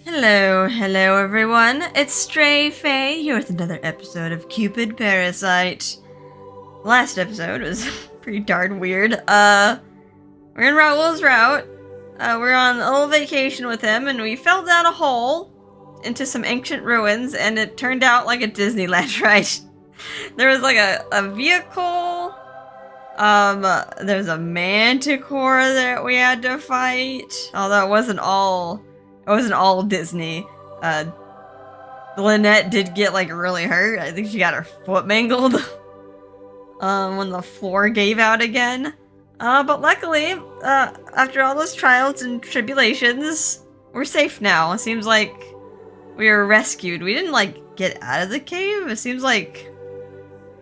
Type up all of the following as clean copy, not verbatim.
Hello everyone. It's Stray Faye here with another episode of Cupid Parasite. Last episode was pretty darn weird. We're in Raul's route. We're on a little vacation with him and we fell down a hole into some ancient ruins and it turned out like a Disneyland ride. There was like a vehicle. There's a manticore that we had to fight. Although it wasn't all Disney. Lynette did get like really hurt. I think she got her foot mangled when the floor gave out again. But luckily, after all those trials and tribulations, we're safe now. It seems like we were rescued. We didn't like get out of the cave. It seems like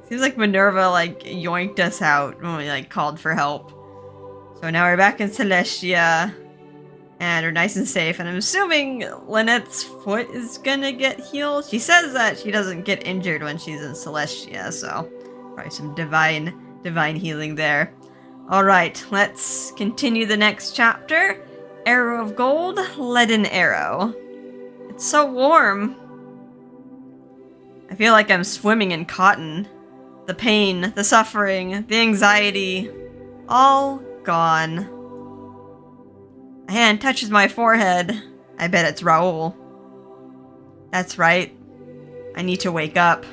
Minerva like yoinked us out when we like called for help. So now we're back in Celestia. And we're nice and safe, and I'm assuming Lynette's foot is gonna get healed. She says that she doesn't get injured when she's in Celestia, so probably some divine healing there. Alright, let's continue the next chapter. Arrow of Gold, Leaden Arrow. It's so warm. I feel like I'm swimming in cotton. The pain, the suffering, the anxiety, all gone. A hand touches my forehead. I bet it's Raul. That's right. I need to wake up.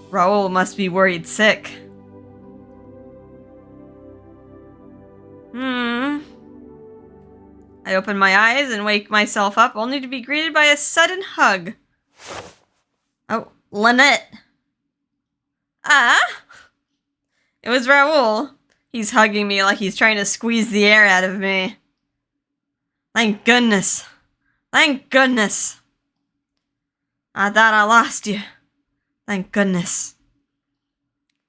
Raul must be worried sick. I open my eyes and wake myself up, only to be greeted by a sudden hug. Oh, Lynette. It was Raul. He's hugging me like he's trying to squeeze the air out of me. Thank goodness. Thank goodness. I thought I lost you. Thank goodness.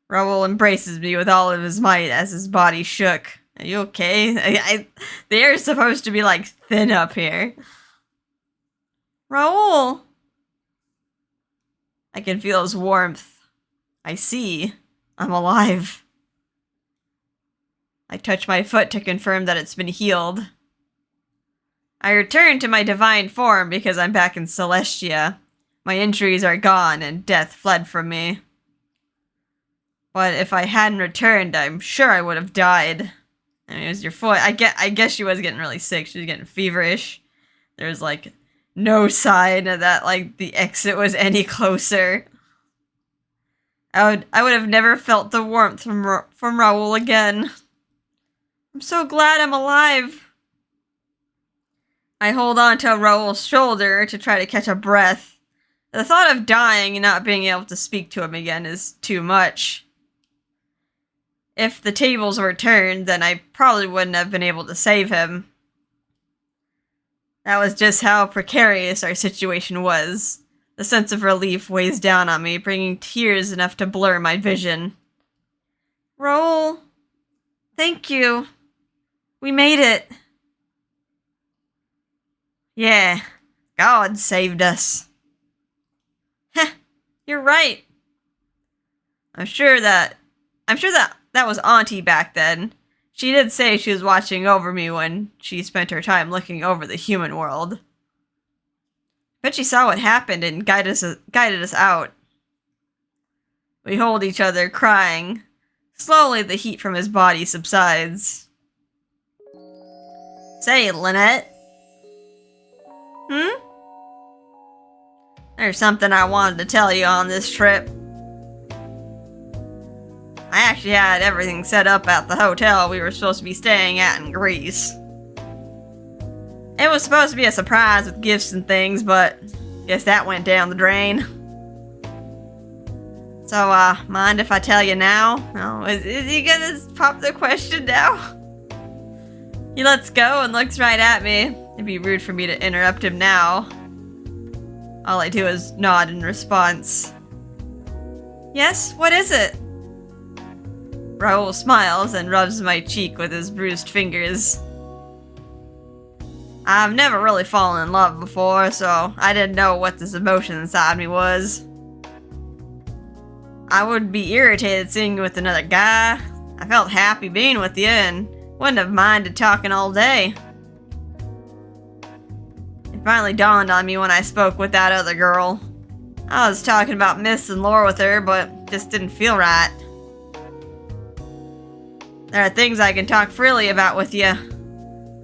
Raul embraces me with all of his might as his body shook. Are you okay? The air is supposed to be like thin up here. Raul. I can feel his warmth. I see. I'm alive. I touch my foot to confirm that it's been healed. I return to my divine form because I'm back in Celestia. My injuries are gone and death fled from me. But if I hadn't returned, I'm sure I would have died. I mean, it was your foot. I guess she was getting really sick. She was getting feverish. There was like no sign that like the exit was any closer. I would have never felt the warmth from Raul again. I'm so glad I'm alive. I hold on to Raul's shoulder to try to catch a breath. The thought of dying and not being able to speak to him again is too much. If the tables were turned, then I probably wouldn't have been able to save him. That was just how precarious our situation was. The sense of relief weighs down on me, bringing tears enough to blur my vision. Raul, thank you. We made it. Yeah, God saved us. Heh, you're right. I'm sure that was Auntie back then. She did say she was watching over me when she spent her time looking over the human world. Bet she saw what happened and guided us out. We hold each other, crying. Slowly, the heat from his body subsides. Say, Lynette. There's something I wanted to tell you on this trip. I actually had everything set up at the hotel we were supposed to be staying at in Greece. It was supposed to be a surprise with gifts and things, but guess that went down the drain. So, mind if I tell you now? No, is he gonna pop the question now? He lets go and looks right at me. It'd be rude for me to interrupt him now. All I do is nod in response. Yes, what is it? Raul smiles and rubs my cheek with his bruised fingers. I've never really fallen in love before, so I didn't know what this emotion inside me was. I would be irritated seeing you with another guy. I felt happy being with you and wouldn't have minded talking all day. It finally dawned on me when I spoke with that other girl. I was talking about myths and lore with her, but just didn't feel right. There are things I can talk freely about with you.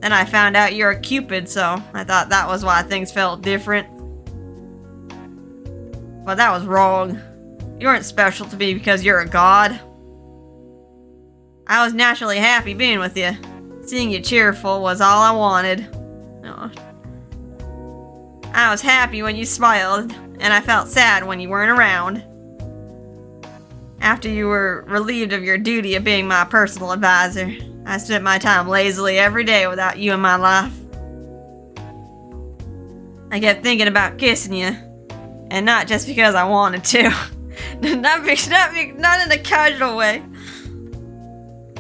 Then I found out you're a Cupid, so I thought that was why things felt different. But that was wrong. You weren't special to me because you're a god. I was naturally happy being with you. Seeing you cheerful was all I wanted. Oh. I was happy when you smiled, and I felt sad when you weren't around. After you were relieved of your duty of being my personal advisor, I spent my time lazily every day without you in my life. I kept thinking about kissing you, and not just because I wanted to. not in a casual way.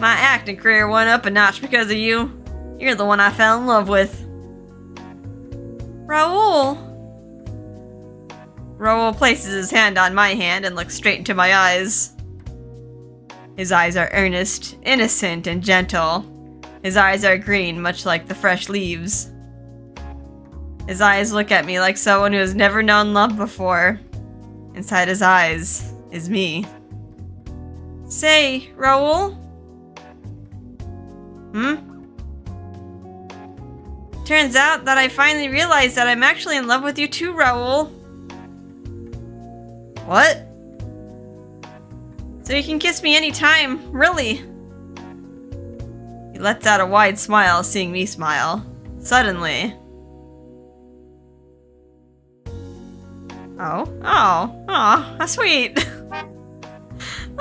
My acting career went up a notch because of you. You're the one I fell in love with. Raul. Raul places his hand on my hand and looks straight into my eyes. His eyes are earnest, innocent, and gentle. His eyes are green, much like the fresh leaves. His eyes look at me like someone who has never known love before. Inside his eyes is me. Say, Raul? Turns out that I finally realized that I'm actually in love with you too, Raul. What? So you can kiss me anytime, really. He lets out a wide smile, seeing me smile. Suddenly. Oh, how sweet.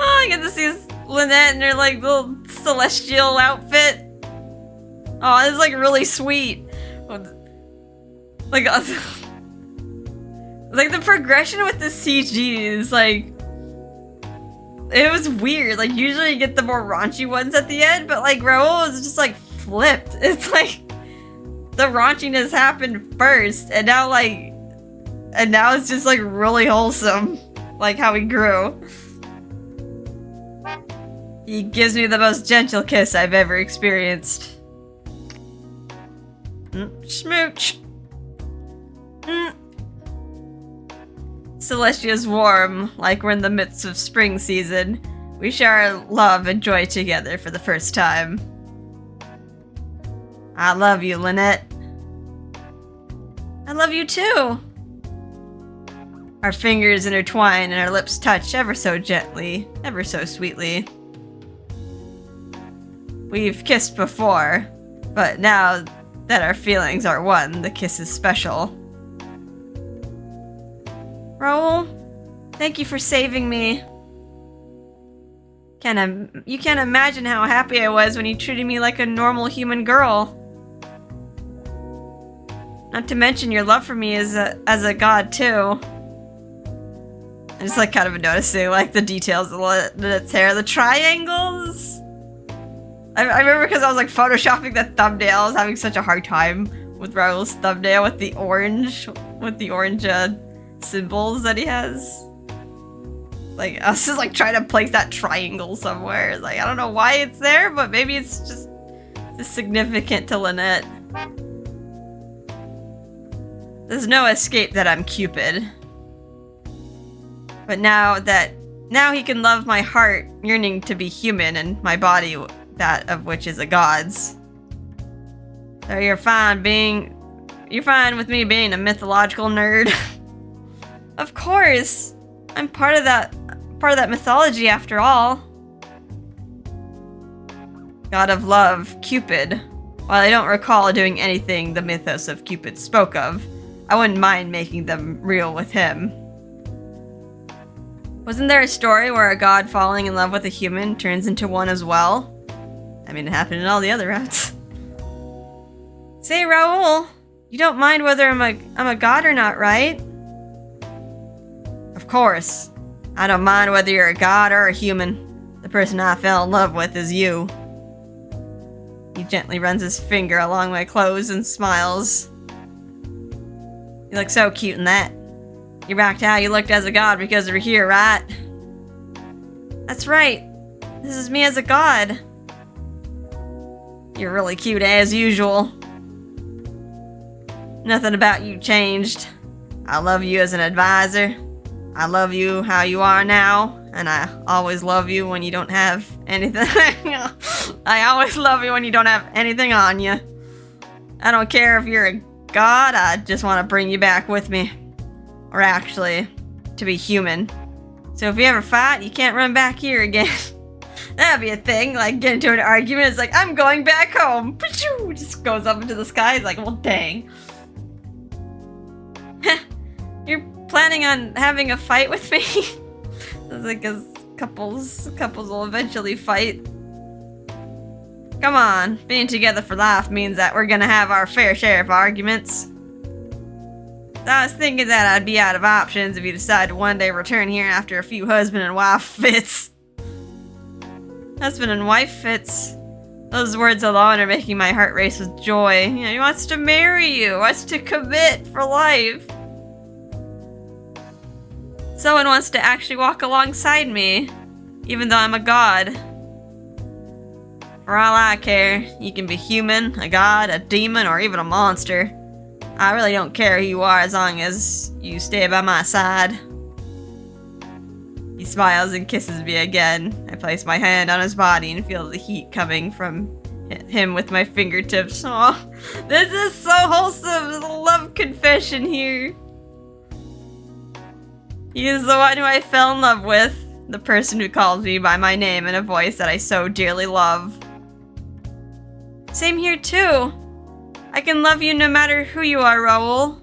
Oh, I get to see Lynette in her, like, little celestial outfit. Oh, it's, like, really sweet. Like, like, the progression with the CG is, like, it was weird. Like, usually you get the more raunchy ones at the end, but, like, Raul is just, like, flipped. It's, like, the raunchiness happened first, and now, like, it's just, like, really wholesome. Like, how he grew. He gives me the most gentle kiss I've ever experienced. Smooch. Celestia's warm, like we're in the midst of spring season. We share our love and joy together for the first time. I love you, Lynette. I love you too. Our fingers intertwine and our lips touch ever so gently, ever so sweetly. We've kissed before, but now that our feelings are one, the kiss is special. Raul, thank you for saving me. You can't imagine how happy I was when you treated me like a normal human girl. Not to mention your love for me as a god too. I'm just like kind of noticing like the details of its hair, the triangles. I remember because I was like photoshopping the thumbnail. I was having such a hard time with Raul's thumbnail with the orange symbols that he has. Like, I was just like trying to place that triangle somewhere. Like, I don't know why it's there, but maybe it's just significant to Lynette. There's no escape that I'm Cupid. But now he can love my heart, yearning to be human, and my body, that of which is a god's. So you're fine with me being a mythological nerd? Of course! I'm part of that mythology after all. God of love, Cupid. While I don't recall doing anything the mythos of Cupid spoke of, I wouldn't mind making them real with him. Wasn't there a story where a god falling in love with a human turns into one as well? I mean, it happened in all the other routes. Say, Raul, you don't mind whether I'm a god or not, right? Of course. I don't mind whether you're a god or a human. The person I fell in love with is you. He gently runs his finger along my clothes and smiles. You look so cute in that. You're back to how you looked as a god because we're here, right? That's right. This is me as a god. You're really cute as usual. Nothing about you changed. I love you as an advisor. I love you how you are now, and I always love you when you don't have anything. I always love you when you don't have anything on you. I don't care if you're a god, I just want to bring you back with me. Or actually, to be human. So if we ever fight, you can't run back here again. That'd be a thing, like get into an argument, it's like, I'm going back home. Just goes up into the sky, it's like, well dang. You're planning on having a fight with me? It's like, as couples will eventually fight. Come on, being together for life means that we're gonna have our fair share of arguments. So I was thinking that I'd be out of options if you decide to one day return here after a few husband and wife fits. Husband and wife fits. Those words alone are making my heart race with joy. You know, he wants to marry you, wants to commit for life. Someone wants to actually walk alongside me, even though I'm a god. For all I care, you can be human, a god, a demon, or even a monster. I really don't care who you are as long as you stay by my side. He smiles and kisses me again. I place my hand on his body and feel the heat coming from him with my fingertips. Aw, this is so wholesome. There's a love confession here. He is the one who I fell in love with. The person who calls me by my name in a voice that I so dearly love. Same here too. I can love you no matter who you are, Raul.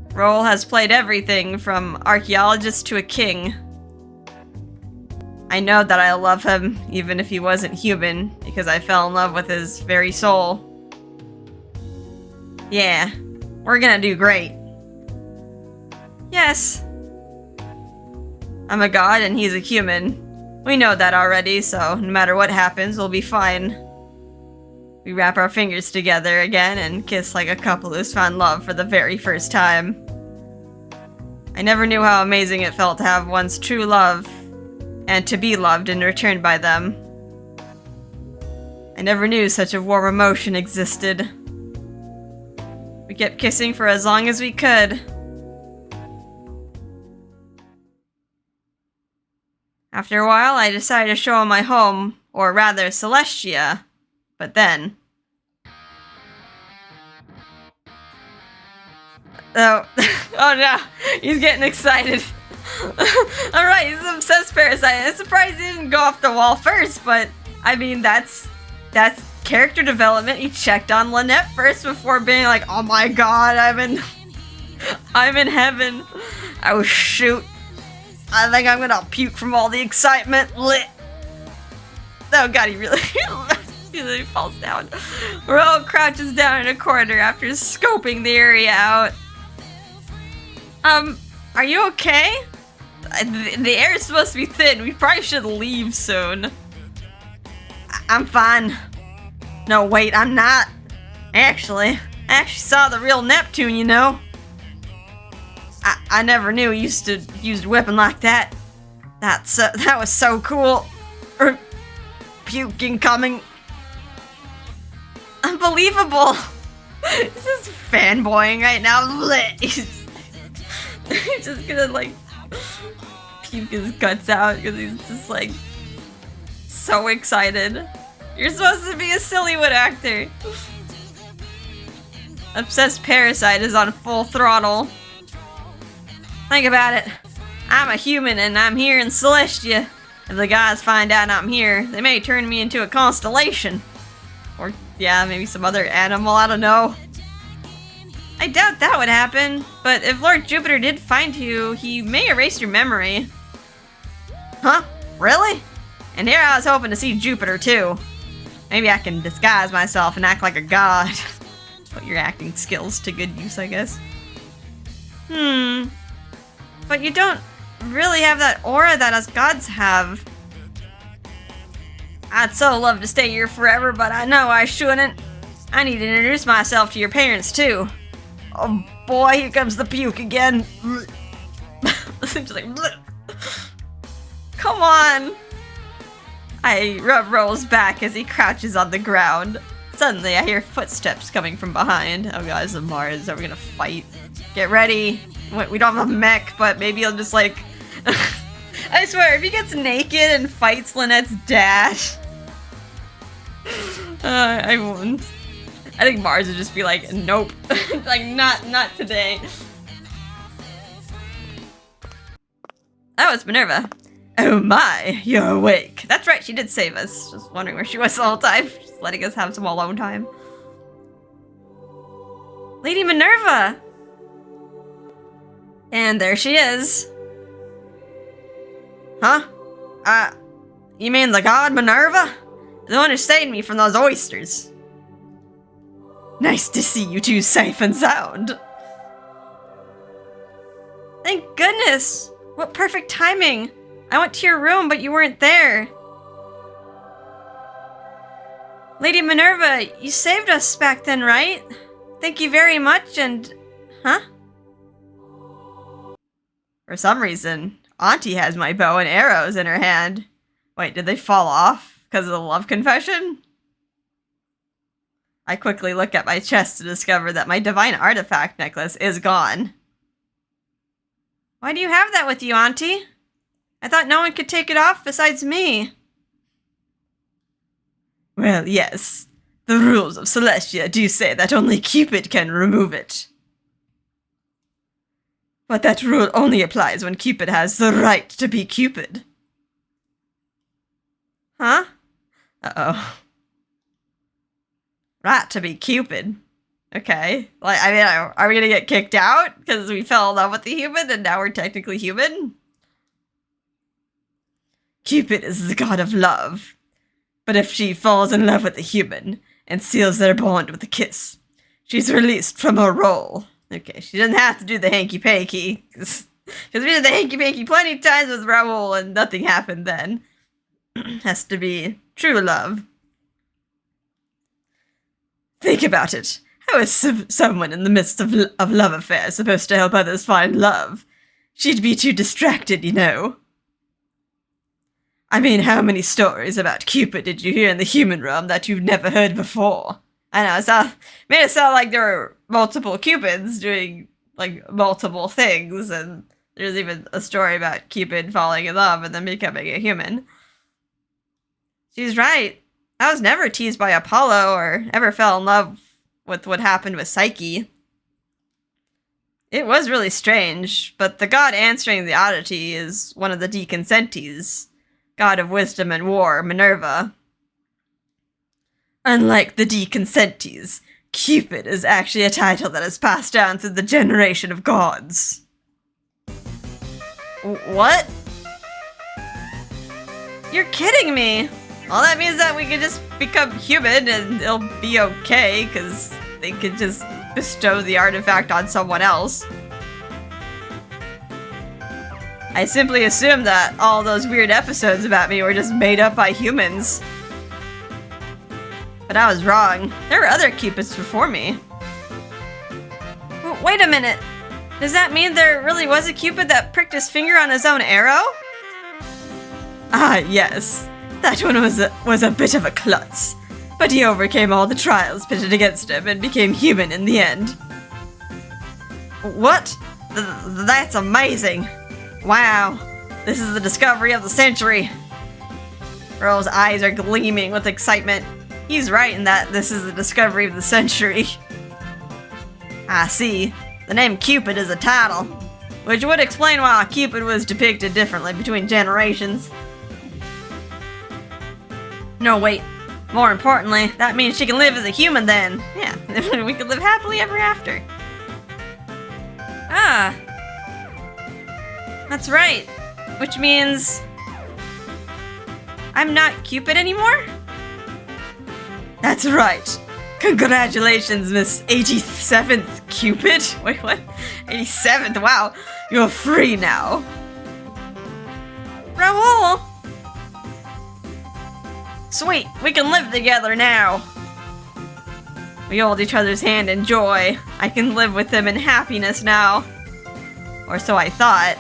Raul has played everything from archaeologist to a king. I know that I love him even if he wasn't human because I fell in love with his very soul. Yeah, we're gonna do great. Yes. I'm a god and he's a human. We know that already, so no matter what happens, we'll be fine. We wrap our fingers together again and kiss like a couple who's found love for the very first time. I never knew how amazing it felt to have one's true love and to be loved in return by them. I never knew such a warm emotion existed. We kept kissing for as long as we could. After a while, I decided to show him my home, or rather Celestia, but then... Oh, oh no, he's getting excited. Alright, he's an obsessed parasite. I'm surprised he didn't go off the wall first, but I mean, that's character development. He checked on Lynette first before being like, oh my god, I'm in heaven. Oh shoot. I think I'm gonna puke from all the excitement. Lit. Oh god, he really he falls down. Raul crouches down in a corner after scoping the area out. Are you okay? The air is supposed to be thin. We probably should leave soon. I'm fine. No, wait, I'm not. I actually saw the real Neptune, you know. I never knew he used to use a weapon like that. That was so cool. Puking coming. Unbelievable. This is fanboying right now. He's just gonna like puke his guts out because he's just like so excited. You're supposed to be a Sillywood actor. Obsessed Parasite is on full throttle. Think about it. I'm a human and I'm here in Celestia. If the guys find out I'm here, they may turn me into a constellation. Or, yeah, maybe some other animal, I don't know. I doubt that would happen, but if Lord Jupiter did find you, he may erase your memory. Huh? Really? And here I was hoping to see Jupiter too. Maybe I can disguise myself and act like a god. Put your acting skills to good use, I guess. But you don't really have that aura that us gods have. I'd so love to stay here forever, but I know I shouldn't. I need to introduce myself to your parents too. Oh boy, here comes the puke again. Just like, come on. I rub Raul's back as he crouches on the ground. Suddenly, I hear footsteps coming from behind. Oh god, it's Mars. Are we gonna fight? Get ready. We don't have a mech, but maybe he'll just like... I swear, if he gets naked and fights Lynette's dad... I won't. I think Mars would just be like, nope. Like, not today. Oh, it's Minerva. Oh my, you're awake. That's right, she did save us. Just wondering where she was the whole time. Just letting us have some alone time. Lady Minerva! And there she is. Huh? You mean the god Minerva? The one who saved me from those oysters. Nice to see you two safe and sound. Thank goodness! What perfect timing! I went to your room, but you weren't there. Lady Minerva, you saved us back then, right? Thank you very much, and... Huh? For some reason, Auntie has my bow and arrows in her hand. Wait, did they fall off because of the love confession? I quickly look at my chest to discover that my divine artifact necklace is gone. Why do you have that with you, Auntie? I thought no one could take it off besides me. Well, yes. The rules of Celestia do say that only Cupid can remove it. But that rule only applies when Cupid has the right to be Cupid. Huh? Uh-oh. Right to be Cupid. Okay. Like, I mean, are we gonna get kicked out because we fell in love with the human and now we're technically human? Cupid is the god of love. But if she falls in love with a human and seals their bond with a kiss, she's released from her role. Okay, she doesn't have to do the hanky-panky. Because we did the hanky-panky plenty of times with Raul and nothing happened then. Has to be true love. Think about it. How is someone in the midst of love affairs supposed to help others find love? She'd be too distracted, you know. I mean, how many stories about Cupid did you hear in the human realm that you've never heard before? I know, it made it sound like there were multiple Cupids doing, like, multiple things, and there's even a story about Cupid falling in love and then becoming a human. She's right. I was never teased by Apollo or ever fell in love with what happened with Psyche. It was really strange, but the god answering the oddity is one of the deconsentes, god of wisdom and war, Minerva. Unlike the deconsentes, Cupid is actually a title that is passed down through the generation of gods. What? You're kidding me! Well, that means that we could just become human and it'll be okay, because they could just bestow the artifact on someone else. I simply assumed that all those weird episodes about me were just made up by humans. But I was wrong. There were other Cupids before me. Wait a minute. Does that mean there really was a Cupid that pricked his finger on his own arrow? Ah, yes. That one was a bit of a klutz. But he overcame all the trials pitted against him and became human in the end. What? That's amazing. Wow. This is the discovery of the century. Raul's eyes are gleaming with excitement. He's right in that this is the discovery of the century. I see. The name Cupid is a title, which would explain why Cupid was depicted differently between generations. No, wait. More importantly, that means she can live as a human then. Yeah, we could live happily ever after. Ah. That's right. Which means... I'm not Cupid anymore? That's right. Congratulations, Miss 87th Cupid. Wait, what? 87th? Wow. You're free now. Raul! Sweet, we can live together now. We hold each other's hand in joy. I can live with him in happiness now. Or so I thought.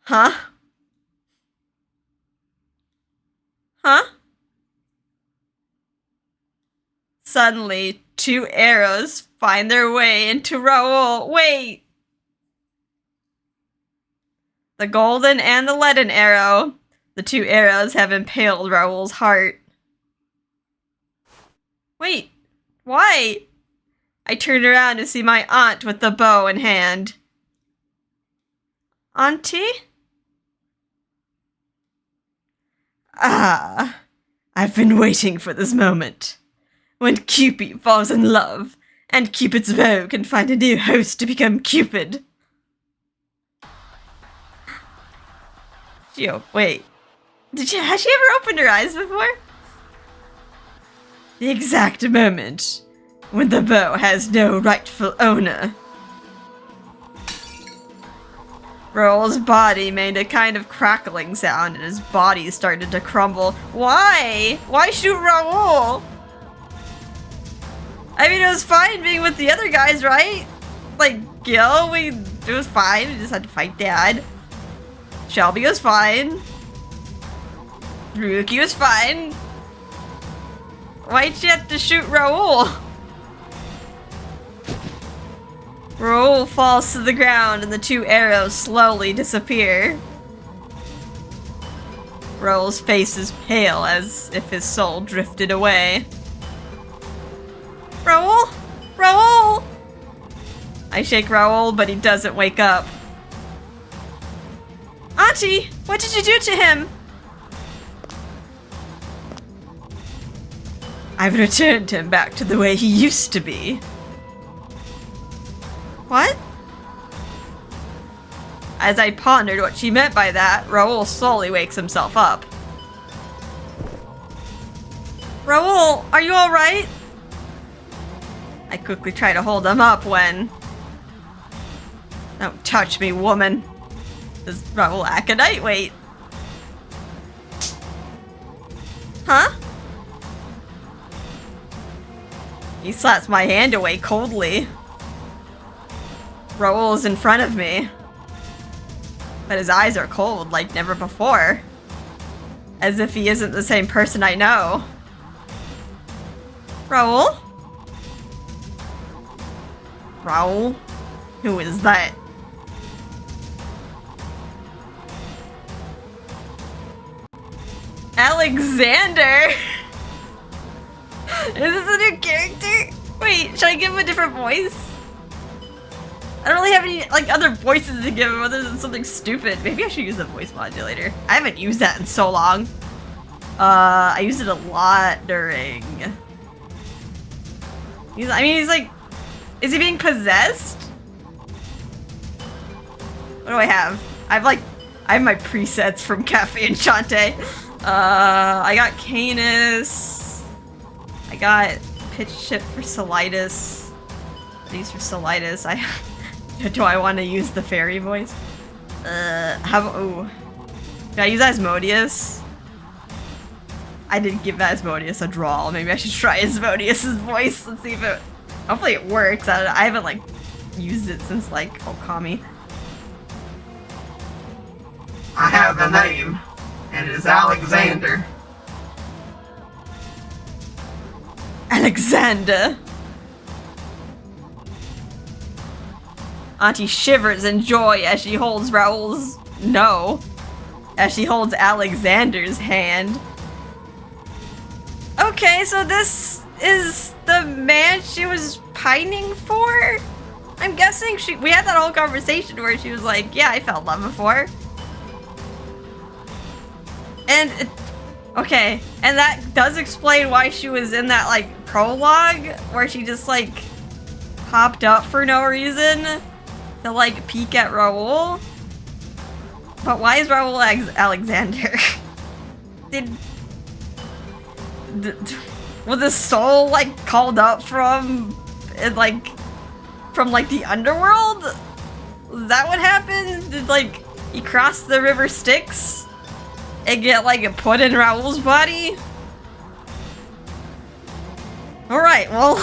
Huh? Huh? Suddenly, 2 arrows find their way into Raul. Wait! The golden and the leaden arrow. The 2 arrows have impaled Raul's heart. Wait, why? I turned around to see my aunt with the bow in hand. Auntie? Ah, I've been waiting for this moment. When Cupid falls in love, and Cupid's bow can find a new host to become Cupid. Wait. Has she ever opened her eyes before? The exact moment when the bow has no rightful owner. Raul's body made a kind of crackling sound and his body started to crumble. Why? Why shoot Raul? I mean, it was fine being with the other guys, right? Like, Gil, it was fine. We just had to fight Dad. Shelby was fine. Ryuki was fine. Why'd you have to shoot Raul? Raul falls to the ground and the 2 arrows slowly disappear. Raul's face is pale as if his soul drifted away. Raul? Raul! I shake Raul, but he doesn't wake up. Auntie, what did you do to him? I've returned him back to the way he used to be. What? As I pondered what she meant by that, Raul slowly wakes himself up. Raul, are you alright? I quickly try to hold him up when... Don't touch me, woman. Does Raul Aconite? Wait. Huh? He slaps my hand away coldly. Raul is in front of me. But his eyes are cold like never before. As if he isn't the same person I know. Raul? Raul? Who is that? Alexander! Is this a new character? Wait, should I give him a different voice? I don't really have any like other voices to give him other than something stupid. Maybe I should use the voice modulator. I haven't used that in so long. I used it a lot during... he's like... Is he being possessed? What do I have? I have my presets from Cafe Enchante. I got Canis. I got Pitch Chip for Solitis. These for Solitis. Do I want to use the fairy voice? Ooh. Did I use Asmodeus? I did give Asmodeus a draw. Maybe I should try Asmodeus's voice. Let's see if it... Hopefully it works. I haven't, like, used it since, like, Okami. I have the name. It is Alexander. Alexander! Auntie shivers in joy as she holds Raul's... No. As she holds Alexander's hand. Okay, so this is the man she was pining for? I'm guessing we had that whole conversation where she was like, yeah, I felt love before. And okay, and that does explain why she was in that, like, prologue where she just, like, popped up for no reason to, like, peek at Raul. But why is Raul Alexander? Was his soul, like, called up from the underworld? Is that what happened? Did, like, he cross the river Styx and get, like, put in Raul's body? Alright, well,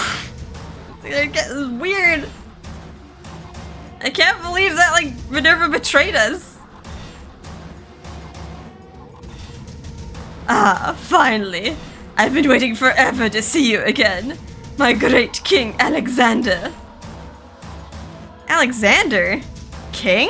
it's weird. I can't believe that, like, Minerva betrayed us. Ah, finally. I've been waiting forever to see you again. My great King Alexander. Alexander? King?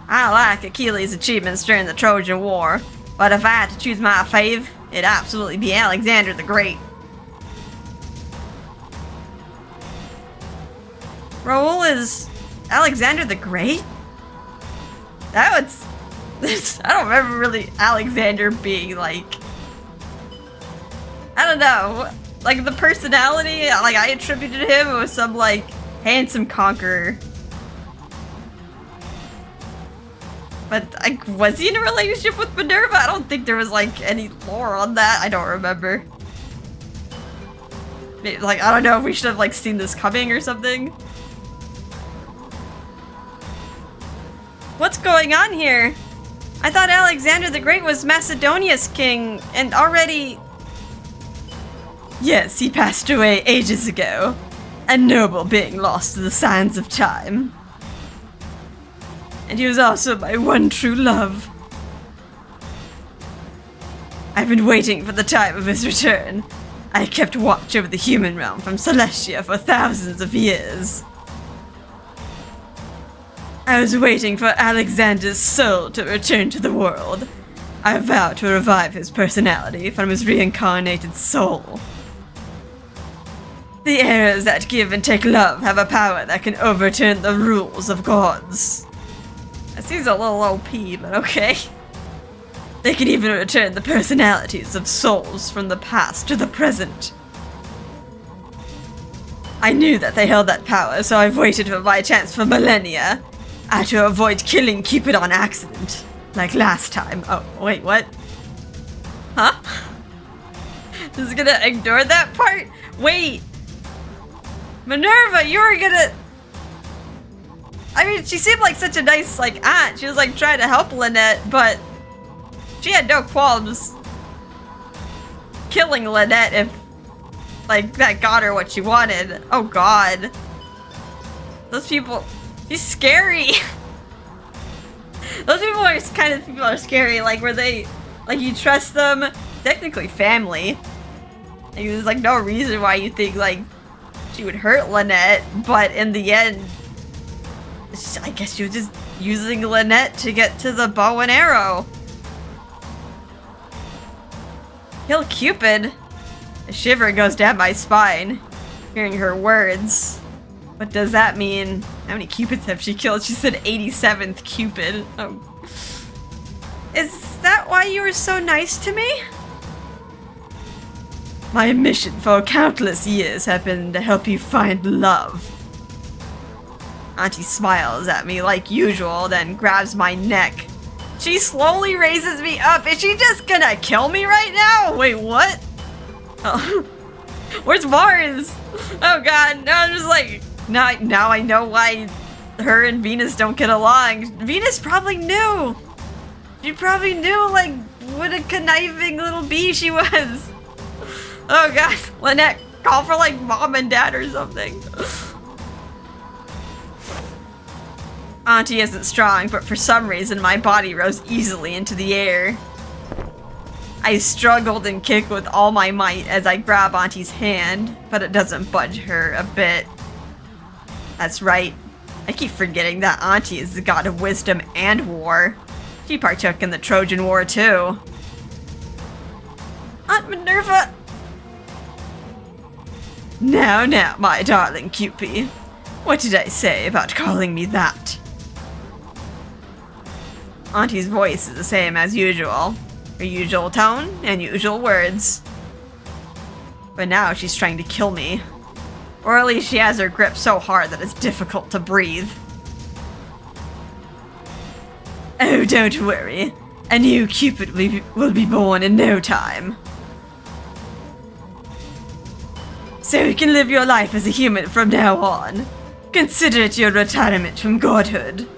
I like Achilles' achievements during the Trojan War, but if I had to choose my fave, it'd absolutely be Alexander the Great. Raul is Alexander the Great? That was... I don't remember really Alexander being like... I don't know. Like the personality, like I attributed him with some like handsome conqueror. But like, was he in a relationship with Minerva? I don't think there was like any lore on that. I don't remember. Maybe, like, I don't know if we should have like seen this coming or something. What's going on here? I thought Alexander the Great was Macedonia's king and already... Yes, he passed away ages ago. A noble being lost to the sands of time. And he was also my one true love. I've been waiting for the time of his return. I kept watch over the human realm from Celestia for thousands of years. I was waiting for Alexander's soul to return to the world. I vow to revive his personality from his reincarnated soul. The eras that give and take love have a power that can overturn the rules of gods. That seems a little OP, but okay. They can even return the personalities of souls from the past to the present. I knew that they held that power, so I've waited for my chance for millennia. I had to avoid killing Cupid on accident, like last time. Oh, wait, what? Huh? Just gonna ignore that part? Wait! Minerva, you were gonna... I mean, she seemed like such a nice, like, aunt. She was, like, trying to help Lynette, but... she had no qualms killing Lynette if, like, that got her what she wanted. Oh, God. Those people... She's scary! Those people are kind of people are scary, like, where they... like, you trust them. Technically family. Like, there's, like, no reason why you think, like, she would hurt Lynette, but in the end... I guess she was just using Lynette to get to the bow and arrow. Kill Cupid? A shiver goes down my spine, hearing her words. What does that mean? How many Cupids have she killed? She said 87th Cupid. Oh. Is that why you were so nice to me? My mission for countless years have been to help you find love. Auntie smiles at me like usual, then grabs my neck. She slowly raises me up. Is she just gonna kill me right now? Wait, what? Oh. Where's Mars? Oh god, no, I'm just like... Now I know why her and Venus don't get along. Venus probably knew. She probably knew, like, what a conniving little bee she was. Oh god, Lynette, call for, like, mom and dad or something. Auntie isn't strong, but for some reason my body rose easily into the air. I struggled and kicked with all my might as I grab Auntie's hand, but it doesn't budge her a bit. That's right. I keep forgetting that Auntie is the god of wisdom and war. She partook in the Trojan War too. Aunt Minerva! Now, my darling Cupid. What did I say about calling me that? Auntie's voice is the same as usual. Her usual tone and usual words. But now she's trying to kill me. Or at least she has her grip so hard that it's difficult to breathe. Oh, don't worry. A new Cupid will be born in no time. So you can live your life as a human from now on. Consider it your retirement from godhood.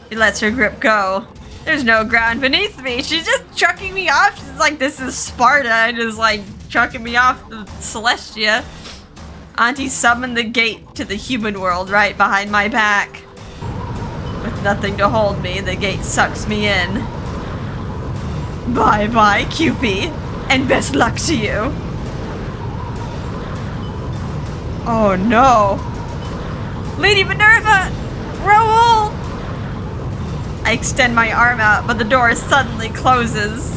She lets her grip go. There's no ground beneath me. She's just chucking me off. She's like, this is Sparta, and is like chucking me off the Celestia. Auntie summoned the gate to the human world right behind my back. With nothing to hold me, the gate sucks me in. Bye-bye, Cupid, and best luck to you. Oh no. Lady Minerva! Raul! I extend my arm out, but the door suddenly closes.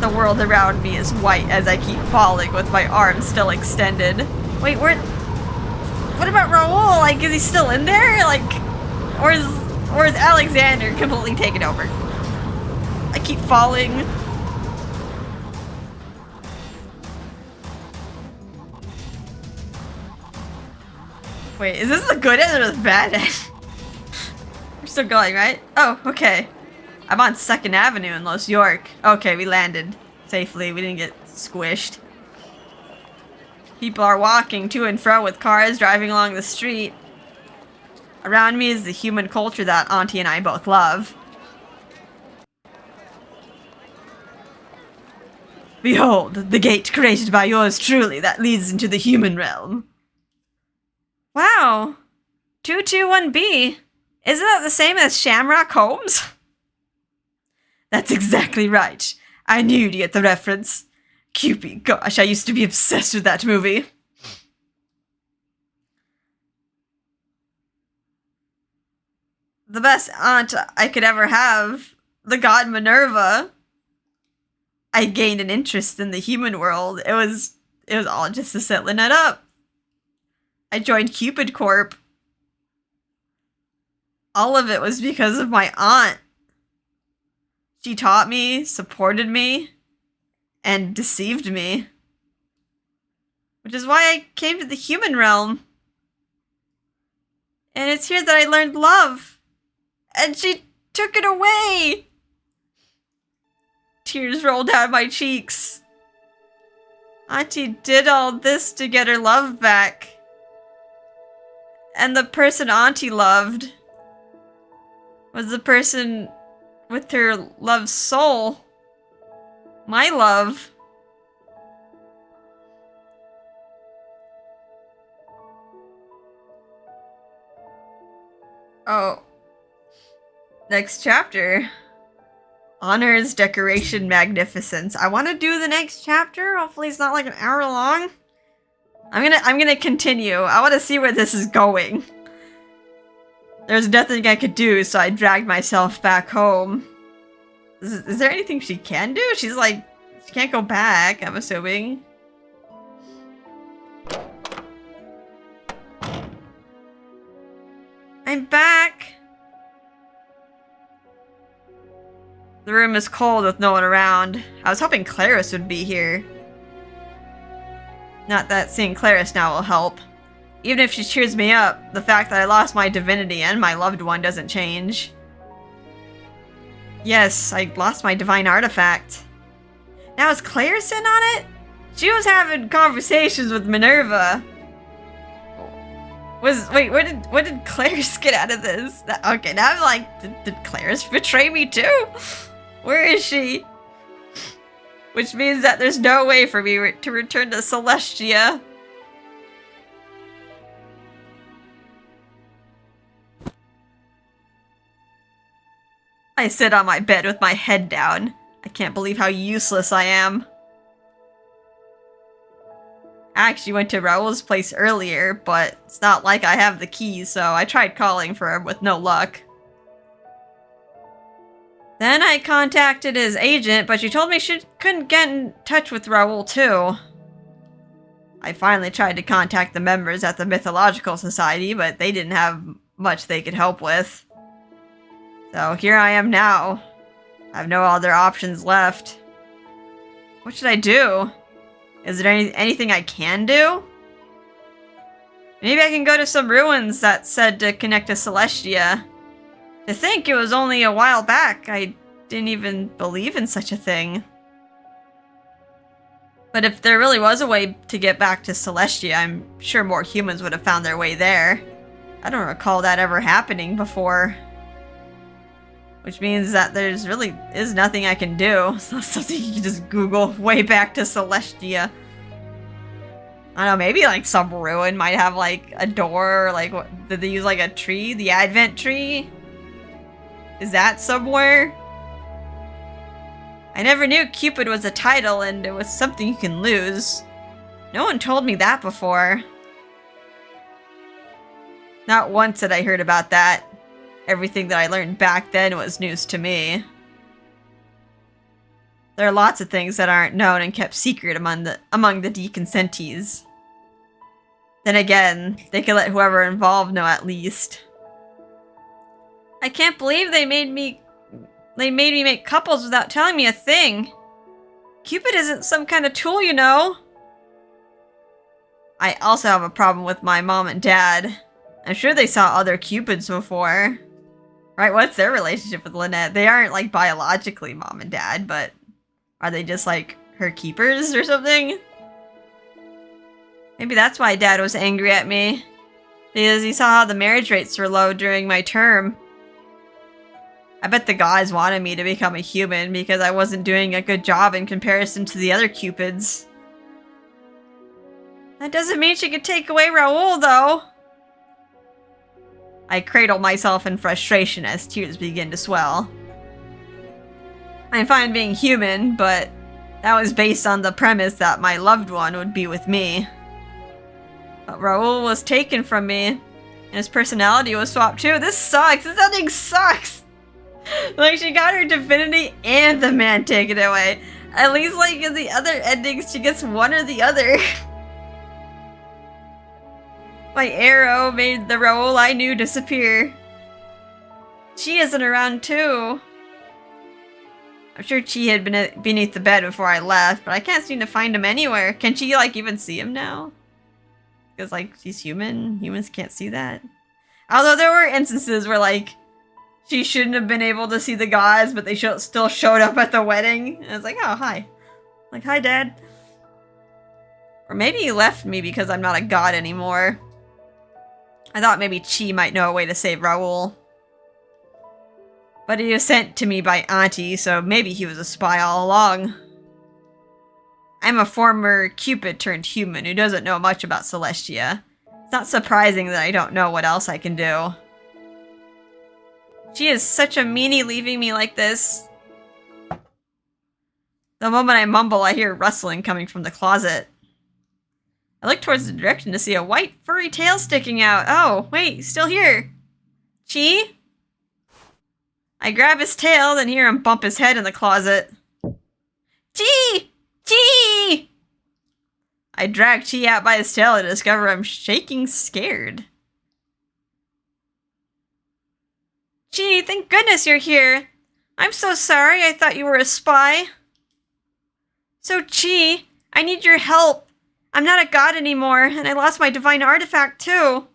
The world around me is white as I keep falling with my arm still extended. Wait, what about Raul? Like, is he still in there? Like, or is Alexander completely taken over? I keep falling. Wait, is this the good end or the bad end? We're still going, right? Oh, okay. I'm on 2nd Avenue in Los York. Okay, we landed safely. We didn't get squished. People are walking to and fro with cars driving along the street. Around me is the human culture that Auntie and I both love. Behold, the gate created by yours truly that leads into the human realm. Wow. 221B. Isn't that the same as Shamrock Holmes? That's exactly right. I knew you'd get the reference. Cupid, gosh, I used to be obsessed with that movie. The best aunt I could ever have, the god Minerva. I gained an interest in the human world. It was all just to set Lynette up. I joined Cupid Corp. All of it was because of my aunt. She taught me, supported me, and deceived me. Which is why I came to the human realm. And it's here that I learned love. And she took it away. Tears rolled down my cheeks. Auntie did all this to get her love back. And the person Auntie loved was the person with her love's soul. My love. Oh. Next chapter. Honors, decoration, magnificence. I want to do the next chapter. Hopefully it's not like an hour long. I'm gonna continue. I want to see where this is going. There's nothing I could do, so I dragged myself back home. Is there anything she can do? She's like, she can't go back, I'm assuming. I'm back! The room is cold with no one around. I was hoping Clarice would be here. Not that seeing Clarice now will help. Even if she cheers me up, the fact that I lost my divinity and my loved one doesn't change. Yes, I lost my divine artifact. Now is Clarice in on it? She was having conversations with Minerva. Wait, what did Clarice get out of this? Okay, now I'm like, did Clarice betray me too? Where is she? Which means that there's no way for me to return to Celestia. I sit on my bed with my head down. I can't believe how useless I am. I actually went to Raul's place earlier, but it's not like I have the keys, so I tried calling for him with no luck. Then I contacted his agent, but she told me she couldn't get in touch with Raul too. I finally tried to contact the members at the Mythological Society, but they didn't have much they could help with. So here I am now. I have no other options left. What should I do? Is there anything I can do? Maybe I can go to some ruins that said to connect to Celestia. To think it was only a while back, I didn't even believe in such a thing. But if there really was a way to get back to Celestia, I'm sure more humans would have found their way there. I don't recall that ever happening before. Which means that there's really is nothing I can do. It's not something you can just Google way back to Celestia. I don't know, maybe like some ruin might have like a door, or like, what, did they use like a tree? The Advent tree? Is that somewhere? I never knew Cupid was a title and it was something you can lose. No one told me that before. Not once had I heard about that. Everything that I learned back then was news to me. There are lots of things that aren't known and kept secret among the deconsentees. Then again, they could let whoever involved know at least. I can't believe they made me make couples without telling me a thing. Cupid isn't some kind of tool, you know. I also have a problem with my mom and dad. I'm sure they saw other Cupids before. Right, what's their relationship with Lynette? They aren't, like, biologically mom and dad, but are they just, like, her keepers or something? Maybe that's why Dad was angry at me. Because he saw how the marriage rates were low during my term. I bet the gods wanted me to become a human because I wasn't doing a good job in comparison to the other Cupids. That doesn't mean she could take away Raul, though. I cradle myself in frustration as tears begin to swell. I'm fine being human, but that was based on the premise that my loved one would be with me. But Raul was taken from me, and his personality was swapped too. This sucks! This ending sucks! Like, she got her divinity and the man taken away. At least, like, in the other endings, she gets one or the other. My arrow made the Raul I knew disappear. She isn't around too. I'm sure Chi had been beneath the bed before I left, but I can't seem to find him anywhere. Can she, like, even see him now? Because, like, she's human. Humans can't see that. Although there were instances where, like, she shouldn't have been able to see the gods, but they still showed up at the wedding. And I was like, oh, hi. Like, hi, Dad. Or maybe he left me because I'm not a god anymore. I thought maybe Chi might know a way to save Raul. But he was sent to me by Auntie, so maybe he was a spy all along. I'm a former Cupid turned human who doesn't know much about Celestia. It's not surprising that I don't know what else I can do. She is such a meanie leaving me like this. The moment I mumble, I hear rustling coming from the closet. I look towards the direction to see a white furry tail sticking out. Oh, wait, he's still here. Chi? I grab his tail, then hear him bump his head in the closet. Chi! Chi! I drag Chi out by his tail to discover I'm shaking scared. Chi, thank goodness you're here. I'm so sorry, I thought you were a spy. So Chi, I need your help. I'm not a god anymore, and I lost my divine artifact too.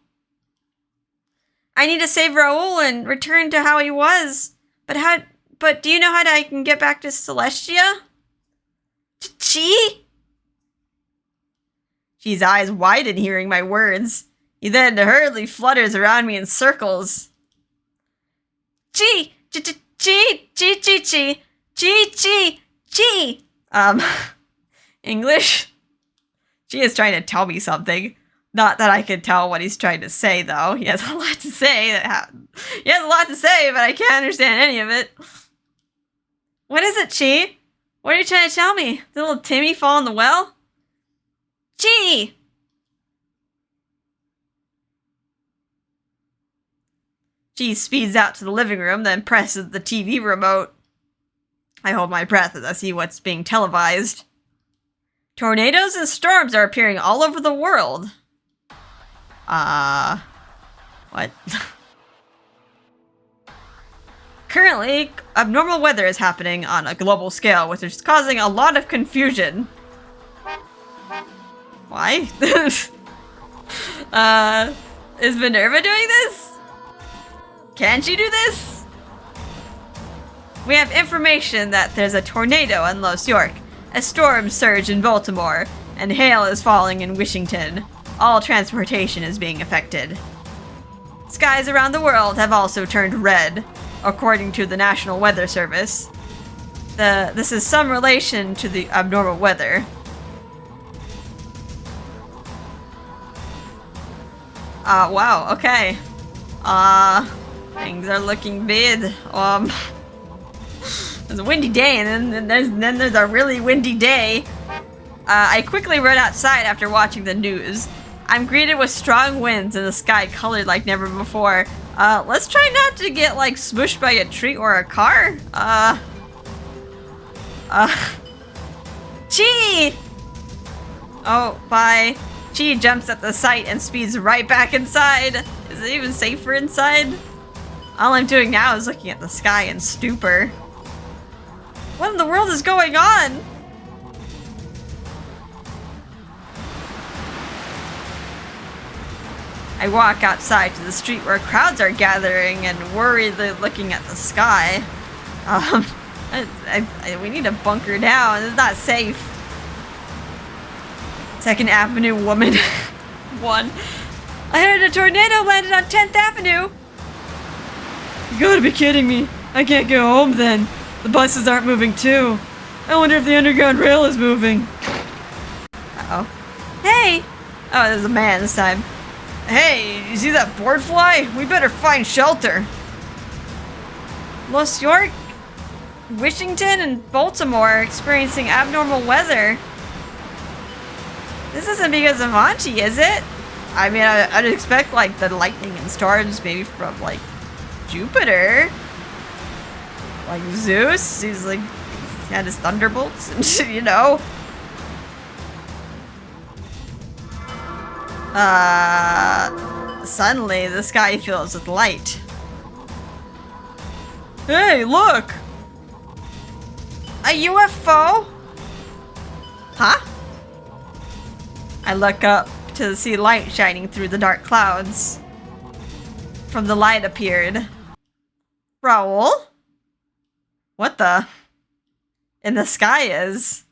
I need to save Raul and return to how he was. But do you know how I can get back to Celestia? Chi? Chi's eyes widen hearing my words. He then hurriedly flutters around me in circles. Chi! Chi! Chi! Chi! Chi! Chi! Chi! Chi! English? Chi is trying to tell me something. Not that I can tell what he's trying to say, though. He has a lot to say. He has a lot to say, but I can't understand any of it. What is it, Chi? What are you trying to tell me? Did little Timmy fall in the well? Chi! Chi speeds out to the living room, then presses the TV remote. I hold my breath as I see what's being televised. Tornadoes and storms are appearing all over the world. What? Currently, abnormal weather is happening on a global scale, which is causing a lot of confusion. Why? Is Minerva doing this? Can she do this? We have information that there's a tornado in Los York, a storm surge in Baltimore, and hail is falling in Washington. All transportation is being affected. Skies around the world have also turned red, according to the National Weather Service. This is some relation to the abnormal weather. Wow, okay. Things are looking bad. There's a windy day, and then there's a really windy day. I quickly run outside after watching the news. I'm greeted with strong winds and the sky colored like never before. Let's try not to get, like, smushed by a tree or a car. Chi! Oh, bye. Chi jumps at the sight and speeds right back inside. Is it even safer inside? All I'm doing now is looking at the sky in stupor. What in the world is going on? I walk outside to the street where crowds are gathering and worriedly looking at the sky. We need to bunker down. It's not safe. 2nd Avenue woman. 1. I heard a tornado landed on 10th Avenue. You gotta be kidding me. I can't go home then. The buses aren't moving too. I wonder if the Underground Rail is moving. Uh-oh. Hey! Oh, there's a man this time. Hey, you see that board fly? We better find shelter. Los York, Washington, and Baltimore are experiencing abnormal weather. This isn't because of Auntie, is it? I mean, I'd expect, like, the lightning and storms maybe from, like, Jupiter. Like Zeus. He's, like, he had his thunderbolts, and, you know. Suddenly the sky fills with light. Hey, look! A UFO? Huh? I look up to see light shining through the dark clouds. From the light appeared Raul? What the? In the sky is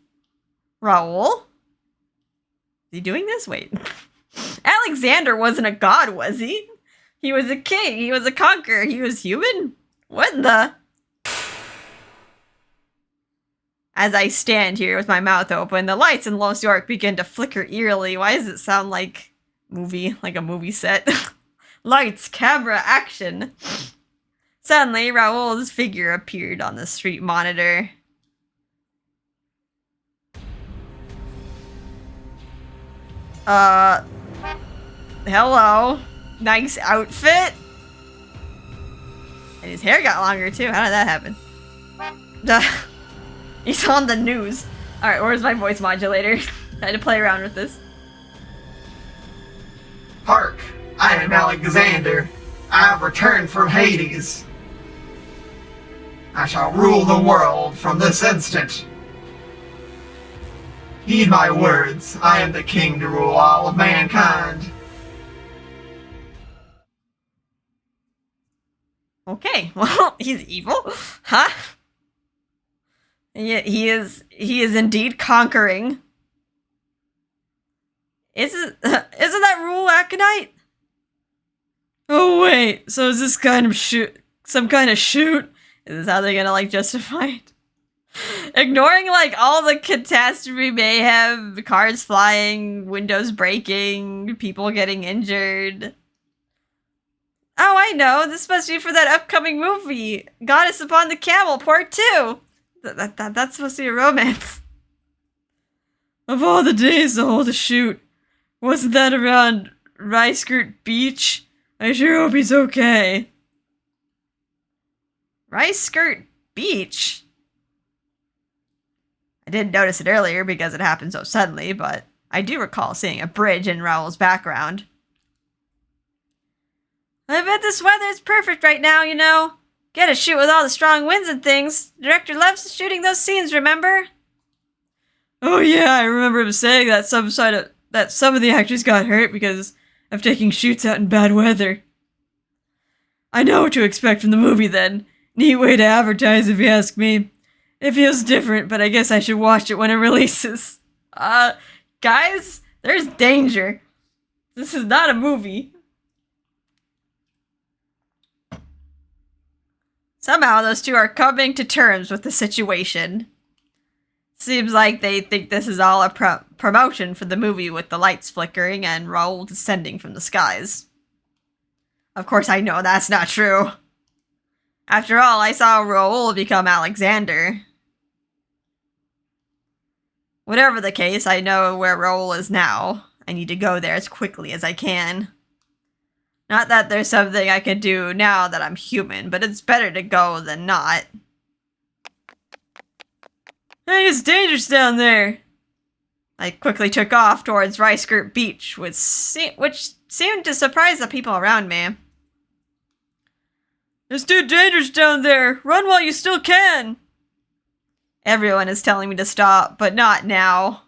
Raul? Is he doing this? Wait. Alexander wasn't a god, was he? He was a king. He was a conqueror. He was human? What in the? As I stand here with my mouth open, the lights in Los York begin to flicker eerily. Why does it sound like a movie set? Lights, camera, action. Suddenly, Raul's figure appeared on the street monitor. Hello. Nice outfit. And his hair got longer too. How did that happen? He's on the news. Alright, where's my voice modulator? I had to play around with this. Hark! I am Alexander. I have returned from Hades. I shall rule the world from this instant. Heed my words. I am the king to rule all of mankind. Okay, well, he's evil, huh? And yet he is indeed conquering. Isn't that Rule Aconite? Oh wait, so is this kind of some kind of shoot? Is this how they're gonna, like, justify it? Ignoring, like, all the catastrophe mayhem, cars flying, windows breaking, people getting injured. Oh, I know. This must be for that upcoming movie, Goddess Upon the Camel, Part 2. That's supposed to be a romance. Of all the days to hold a shoot, wasn't that around Riceskirt Beach? I sure hope he's okay. Riceskirt Beach? I didn't notice it earlier because it happened so suddenly, but I do recall seeing a bridge in Raul's background. I bet this weather is perfect right now, you know. Get a shoot with all the strong winds and things. The director loves shooting those scenes, remember? Oh yeah, I remember him saying that some of the actors got hurt because of taking shoots out in bad weather. I know what to expect from the movie then. Neat way to advertise if you ask me. It feels different, but I guess I should watch it when it releases. Guys, there's danger. This is not a movie. Somehow those two are coming to terms with the situation. Seems like they think this is all a promotion for the movie with the lights flickering and Raul descending from the skies. Of course I know that's not true. After all, I saw Raul become Alexander. Whatever the case, I know where Raul is now. I need to go there as quickly as I can. Not that there's something I can do now that I'm human, but it's better to go than not. Hey, it's dangerous down there! I quickly took off towards Rice Skirt Beach, which seemed to surprise the people around me. It's too dangerous down there! Run while you still can! Everyone is telling me to stop, but not now.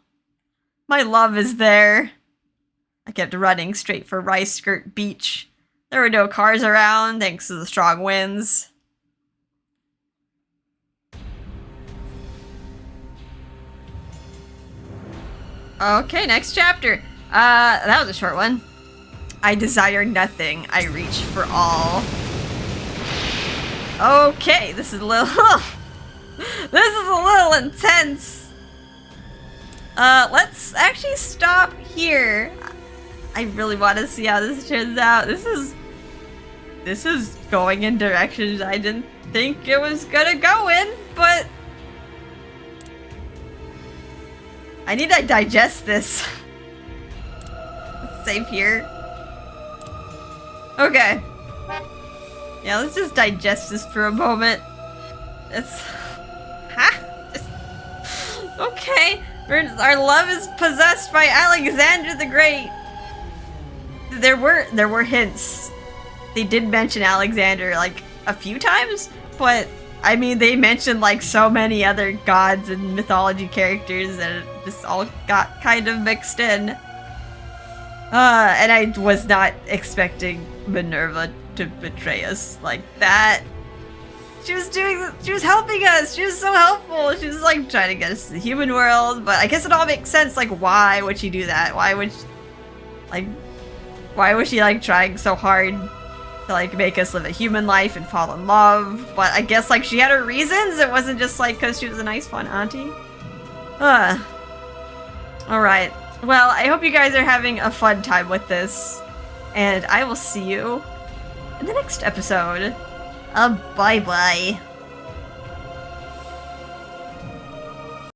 My love is there. I kept running straight for Rice Skirt Beach. There were no cars around, thanks to the strong winds. Okay, next chapter. That was a short one. I desire nothing. I reach for all. Okay, this is a little... this is a little intense. Let's actually stop here. I really want to see how this turns out. This is going in directions I didn't think it was gonna go in, but I need to digest this. Let's save here. Okay. Yeah, let's just digest this for a moment. It's... Okay. Our love is possessed by Alexander the Great. There were hints. They did mention Alexander like a few times, but I mean they mentioned like so many other gods and mythology characters that it just all got kind of mixed in. And I was not expecting Minerva to betray us like that. She was helping us. She was so helpful. She was like trying to get us to the human world, but I guess it all makes sense. Like, why would she do that? Why was she like trying so hard to like make us live a human life and fall in love? But I guess like she had her reasons. It wasn't just like because she was a nice, fun auntie. All right. Well, I hope you guys are having a fun time with this, and I will see you in the next episode. Bye-bye.